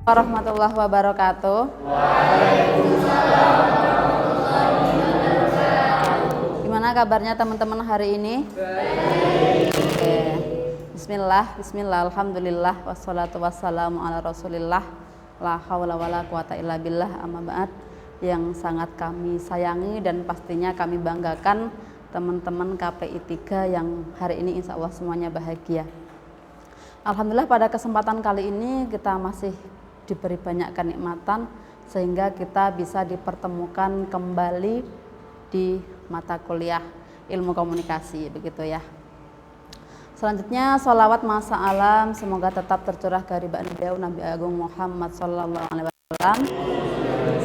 Warahmatullahi wabarakatuh. Gimana kabarnya teman-teman hari ini? Oke. Bismillah, alhamdulillah, wassalatu wassalamu ala rasulillah, la hawla wala quwata illa billah, amma ba'd. Yang sangat kami sayangi dan pastinya kami banggakan teman-teman KPI 3 yang hari ini insya Allah semuanya bahagia. Alhamdulillah pada kesempatan kali ini kita masih diberi banyak kenikmatan sehingga kita bisa dipertemukan kembali di mata kuliah ilmu komunikasi, begitu ya. Selanjutnya sholawat masa alam semoga tetap tercurah dari beliau Nabi Agung Muhammad Sallallahu Alaihi Wasallam.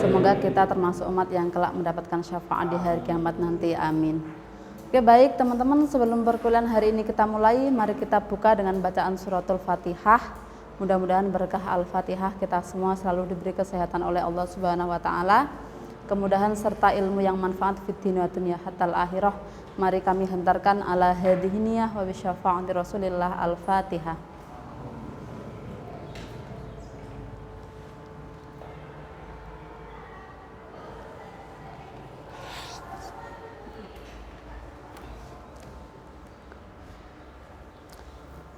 Semoga kita termasuk umat yang kelak mendapatkan syafaat di hari kiamat nanti, amin. Oke, baik teman-teman, sebelum perkuliahan hari ini kita mulai, mari kita buka dengan bacaan suratul Fatihah. Mudah-mudahan berkah Al-Fatihah kita semua selalu diberi kesehatan oleh Allah Subhanahu wa taala, kemudahan serta ilmu yang manfaat fid dunya wa dunya hatta akhirah. Mari kami hentarkan ala hadhihi niyah wa bi syafaati Rasulillah. Al-Fatihah.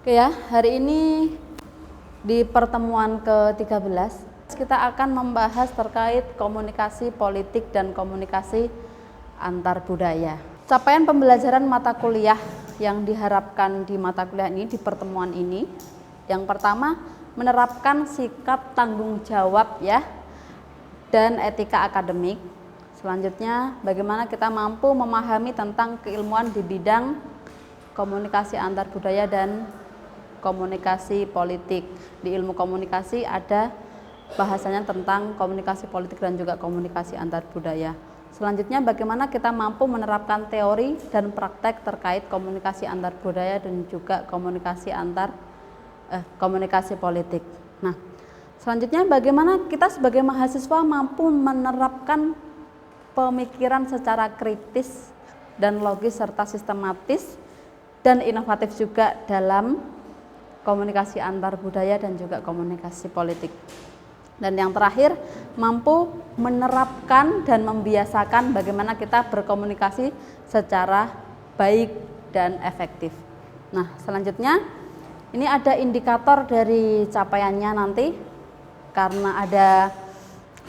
Oke ya, hari ini di pertemuan ke-13 kita akan membahas terkait komunikasi politik dan komunikasi antar budaya. Capaian pembelajaran mata kuliah yang diharapkan di mata kuliah ini, di pertemuan ini, yang pertama menerapkan sikap tanggung jawab ya dan etika akademik. Selanjutnya bagaimana kita mampu memahami tentang keilmuan di bidang komunikasi antar budaya dan komunikasi politik. Di ilmu komunikasi ada bahasanya tentang komunikasi politik dan juga komunikasi antar budaya. Selanjutnya bagaimana kita mampu menerapkan teori dan praktek terkait komunikasi antar budaya dan juga komunikasi politik. Nah, selanjutnya bagaimana kita sebagai mahasiswa mampu menerapkan pemikiran secara kritis dan logis serta sistematis dan inovatif juga dalam komunikasi antar budaya dan juga komunikasi politik. Dan yang terakhir, mampu menerapkan dan membiasakan bagaimana kita berkomunikasi secara baik dan efektif. Nah, selanjutnya ini ada indikator dari capaiannya nanti, karena ada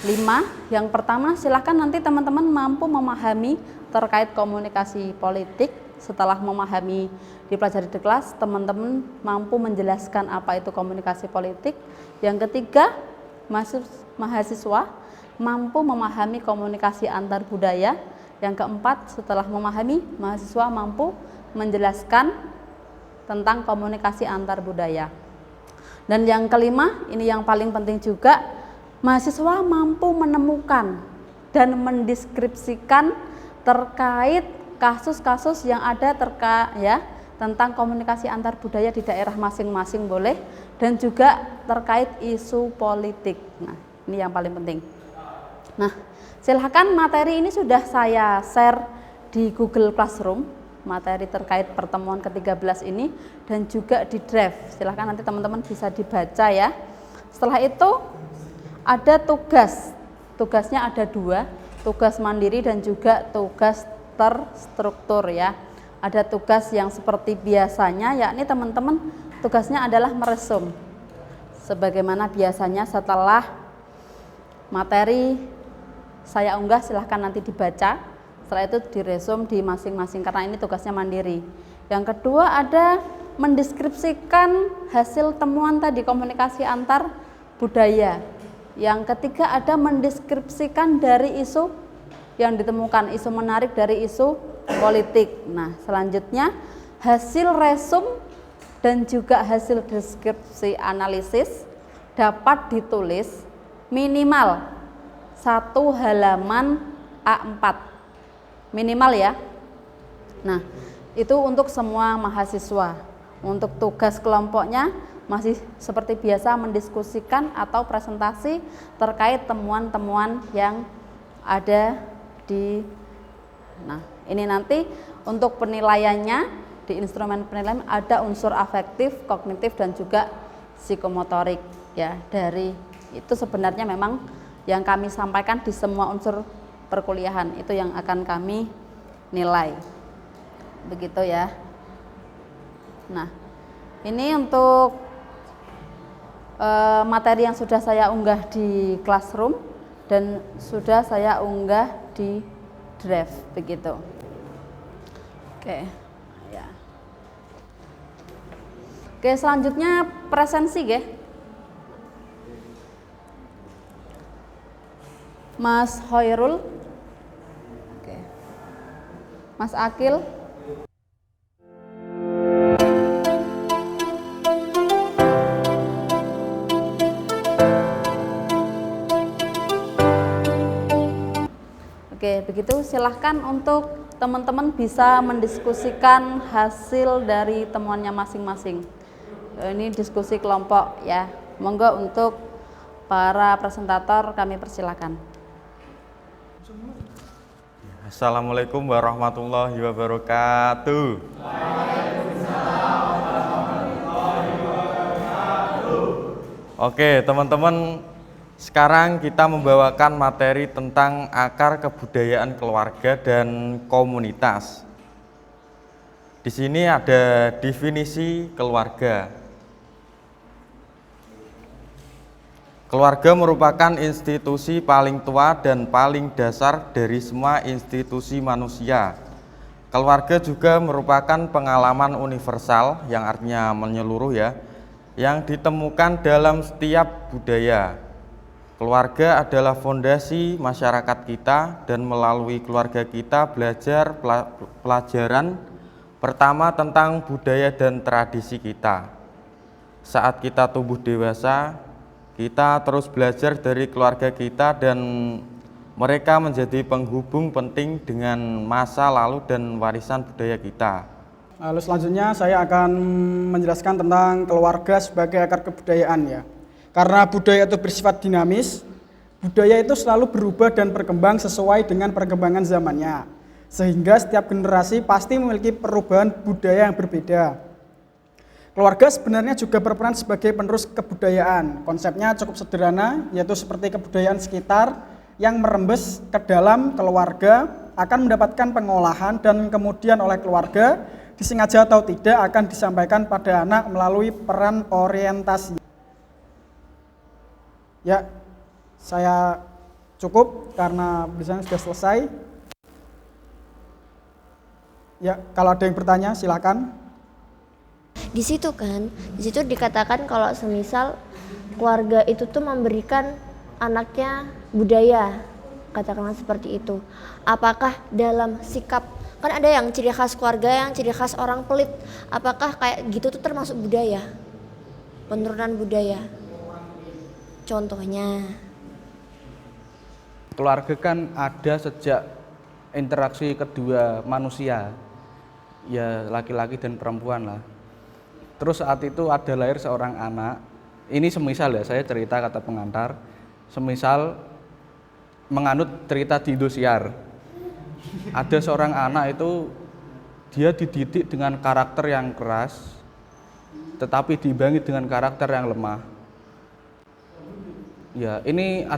5. Yang pertama, silahkan nanti teman-teman mampu memahami terkait komunikasi politik. Setelah memahami dipelajari di kelas, teman-teman mampu menjelaskan apa itu komunikasi politik. Yang ketiga, mahasiswa mampu memahami komunikasi antar budaya. Yang keempat, setelah memahami, mahasiswa mampu menjelaskan tentang komunikasi antar budaya. Dan yang kelima, ini yang paling penting juga, mahasiswa mampu menemukan dan mendeskripsikan terkait kasus-kasus yang ada tentang komunikasi antar budaya di daerah masing-masing boleh, dan juga terkait isu politik. Nah, ini yang paling penting. Nah, silahkan materi ini sudah saya share di Google Classroom, materi terkait pertemuan ke-13 ini, dan juga di drive. Silahkan nanti teman-teman bisa dibaca ya. Setelah itu ada tugasnya ada 2, tugas mandiri dan juga tugas terstruktur ya. Ada tugas yang seperti biasanya, yakni teman-teman tugasnya adalah meresum sebagaimana biasanya. Setelah materi saya unggah, silahkan nanti dibaca, setelah itu diresum di masing-masing karena ini tugasnya mandiri. Yang kedua ada mendeskripsikan hasil temuan tadi komunikasi antar budaya. Yang ketiga ada mendeskripsikan dari isu yang ditemukan, isu menarik dari isu politik. Nah, selanjutnya hasil resum dan juga hasil deskripsi analisis dapat ditulis minimal 1 halaman A4 minimal ya. Nah, itu untuk semua mahasiswa. Untuk tugas kelompoknya masih seperti biasa mendiskusikan atau presentasi terkait temuan-temuan yang ada ini nanti untuk penilaiannya di instrumen penilaian ada unsur afektif, kognitif dan juga psikomotorik ya dari Itu sebenarnya memang yang kami sampaikan di semua unsur perkuliahan, itu yang akan kami nilai. Begitu ya. Nah, ini untuk materi yang sudah saya unggah di Classroom dan sudah saya unggah di Drive, begitu. Oke, ya. Oke, selanjutnya presensi, ya. Mas Hoirul, oke. Mas Akil. Oke, begitu silahkan untuk teman-teman bisa mendiskusikan hasil dari temuannya masing-masing. Ini diskusi kelompok ya. Monggo untuk para presentator kami persilakan. Assalamualaikum warahmatullahi wabarakatuh. Oke, teman-teman, sekarang kita membawakan materi tentang akar kebudayaan keluarga dan komunitas. Di sini ada definisi keluarga. Keluarga merupakan institusi paling tua dan paling dasar dari semua institusi manusia. Keluarga juga merupakan pengalaman universal, yang artinya menyeluruh ya, yang ditemukan dalam setiap budaya. Keluarga adalah fondasi masyarakat kita, dan melalui keluarga kita belajar pelajaran pertama tentang budaya dan tradisi kita. Saat kita tumbuh dewasa, kita terus belajar dari keluarga kita, dan mereka menjadi penghubung penting dengan masa lalu dan warisan budaya kita. Lalu selanjutnya saya akan menjelaskan tentang keluarga sebagai akar kebudayaan ya. Karena budaya itu bersifat dinamis, budaya itu selalu berubah dan berkembang sesuai dengan perkembangan zamannya. Sehingga setiap generasi pasti memiliki perubahan budaya yang berbeda. Keluarga sebenarnya juga berperan sebagai penerus kebudayaan. Konsepnya cukup sederhana, yaitu seperti kebudayaan sekitar yang merembes ke dalam keluarga akan mendapatkan pengolahan, dan kemudian oleh keluarga disengaja atau tidak akan disampaikan pada anak melalui peran orientasi. Ya, saya cukup karena biasanya sudah selesai. Ya, kalau ada yang bertanya silakan. Di situ dikatakan kalau semisal keluarga itu tuh memberikan anaknya budaya, katakanlah seperti itu. Apakah dalam sikap, kan ada yang ciri khas keluarga, yang ciri khas orang pelit, apakah kayak gitu tuh termasuk budaya, penurunan budaya? Contohnya keluarga kan ada sejak interaksi kedua manusia, ya laki-laki dan perempuan lah. Terus saat itu ada lahir seorang anak. Ini semisal ya, saya cerita kata pengantar, semisal menganut cerita di Indosiar. Ada seorang anak itu dia dididik dengan karakter yang keras, tetapi diimbangi dengan karakter yang lemah. Ya, ini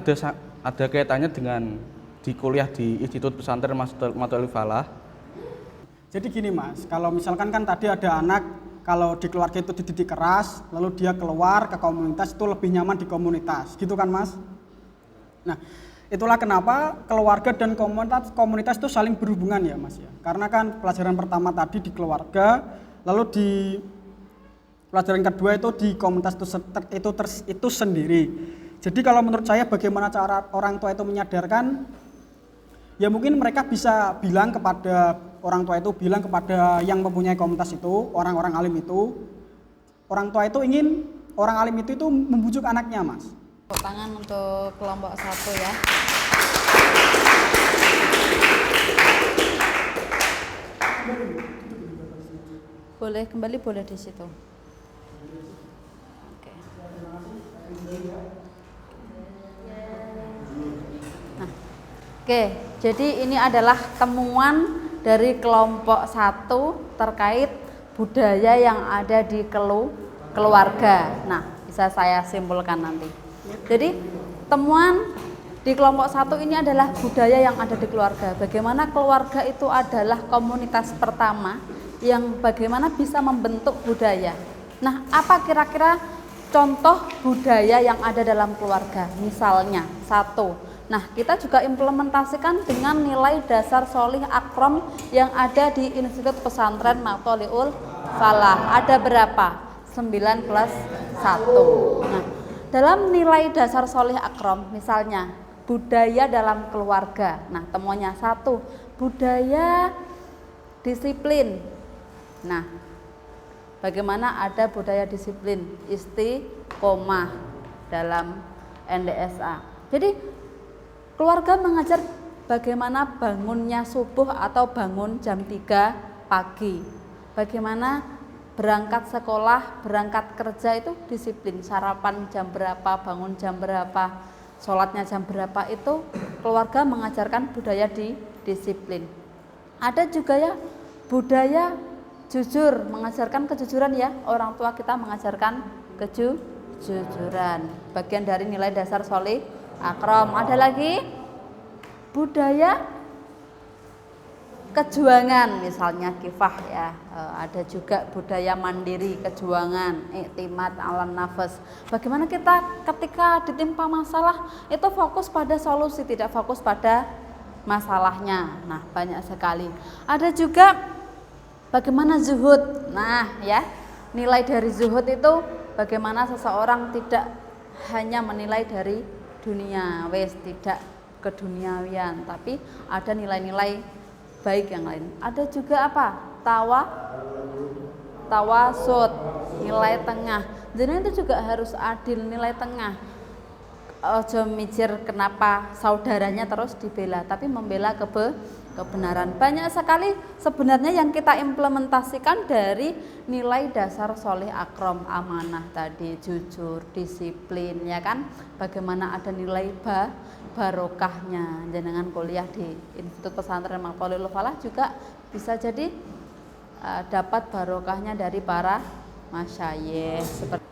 ada kaitannya dengan di kuliah di Institut Pesantren Matul Falah. Jadi gini Mas, kalau misalkan kan tadi ada anak, kalau di keluarga itu dididik keras, lalu dia keluar ke komunitas itu lebih nyaman di komunitas, gitu kan Mas? Nah, itulah kenapa keluarga dan komunitas itu saling berhubungan ya Mas ya. Karena kan pelajaran pertama tadi di keluarga, lalu di pelajaran kedua itu di komunitas itu sendiri. Jadi kalau menurut saya bagaimana cara orang tua itu menyadarkan, ya mungkin mereka bisa bilang kepada orang tua itu, bilang kepada yang mempunyai komunitas itu, orang-orang alim itu, orang tua itu ingin orang alim itu membujuk anaknya Mas. Tepuk tangan untuk kelompok 1 ya. Boleh kembali, boleh di situ. Oke. Nah, oke, jadi ini adalah temuan dari kelompok 1 terkait budaya yang ada di keluarga. Nah, bisa saya simpulkan nanti. Jadi temuan di kelompok 1 ini adalah budaya yang ada di keluarga. Bagaimana keluarga itu adalah komunitas pertama yang bagaimana bisa membentuk budaya. Nah, apa kira-kira contoh budaya yang ada dalam keluarga? Misalnya, 1. Nah, kita juga implementasikan dengan nilai dasar sholih akrom yang ada di Institut Pesantren Matholiul Falah. Ada berapa? 9 plus 1. Nah, dalam nilai dasar sholih akrom, misalnya budaya dalam keluarga. Nah, temuannya 1, budaya disiplin. Nah, bagaimana ada budaya disiplin istiqomah dalam NDSA. Jadi keluarga mengajar bagaimana bangunnya subuh atau bangun jam 3 pagi. Bagaimana berangkat sekolah, berangkat kerja itu disiplin. Sarapan jam berapa, bangun jam berapa, sholatnya jam berapa, itu keluarga mengajarkan budaya disiplin. Ada juga ya budaya jujur, mengajarkan kejujuran ya. Orang tua kita mengajarkan kejujuran. Bagian dari nilai dasar sholih akrom. Ada lagi budaya kejuangan, misalnya kifah ya. Ada juga budaya mandiri, kejuangan, iktimat alan nafas. Bagaimana kita ketika ditimpa masalah itu fokus pada solusi, tidak fokus pada masalahnya. Nah, banyak sekali. Ada juga bagaimana zuhud. Nah, ya, nilai dari zuhud itu bagaimana seseorang tidak hanya menilai dari dunia, tidak keduniawian, tapi ada nilai-nilai baik yang lain. Ada juga apa? Tawasud, nilai tengah. Jadi itu juga harus adil, nilai tengah. Ojo mikir kenapa saudaranya terus dibela, tapi membela kebenaran. Banyak sekali sebenarnya yang kita implementasikan dari nilai dasar sholih akrom, amanah tadi, jujur, disiplin, ya kan? Bagaimana ada nilai barokahnya. Jenengan kuliah di Institut Pesantren Matholiul Falah juga bisa jadi dapat barokahnya dari para masyayikh.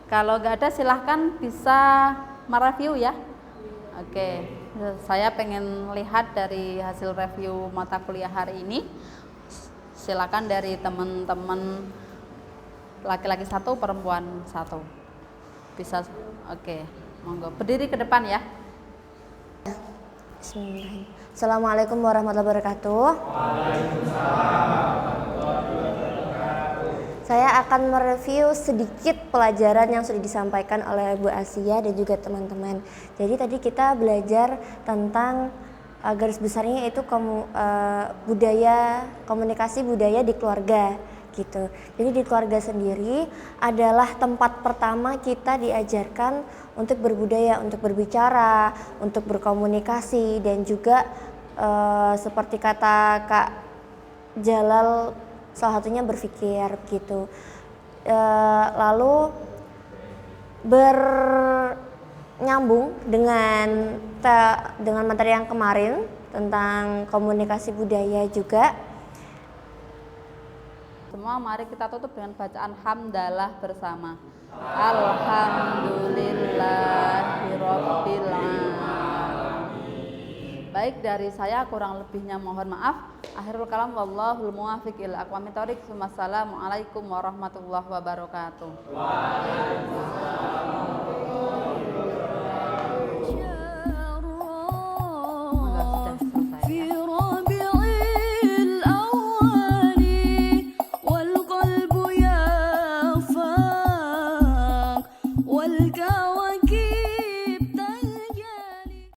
Kalau nggak ada silahkan bisa mereview ya. Oke, saya pengen lihat dari hasil review mata kuliah hari ini. Silakan dari teman-teman laki-laki 1, perempuan 1. Bisa, oke, monggo berdiri ke depan ya. Bismillahirrahmanirrahim. Assalamualaikum warahmatullahi wabarakatuh. Saya akan mereview sedikit pelajaran yang sudah disampaikan oleh Bu Asia dan juga teman-teman. Jadi tadi kita belajar tentang garis besarnya itu komunikasi budaya di keluarga gitu. Jadi di keluarga sendiri adalah tempat pertama kita diajarkan untuk berbudaya, untuk berbicara, untuk berkomunikasi, dan juga seperti kata Kak Jalal, salah satunya berpikir gitu. Lalu bernyambung dengan materi yang kemarin tentang komunikasi budaya juga. Semua mari kita tutup dengan bacaan hamdalah bersama. Alhamdulillahirabbil alamin. Baik, dari saya kurang lebihnya mohon maaf. Akhirul kalam wallahul muwaffiq ila aqwamit thoriq. Wassalamualaikum warahmatullahi wabarakatuh. Waalaikumsalam.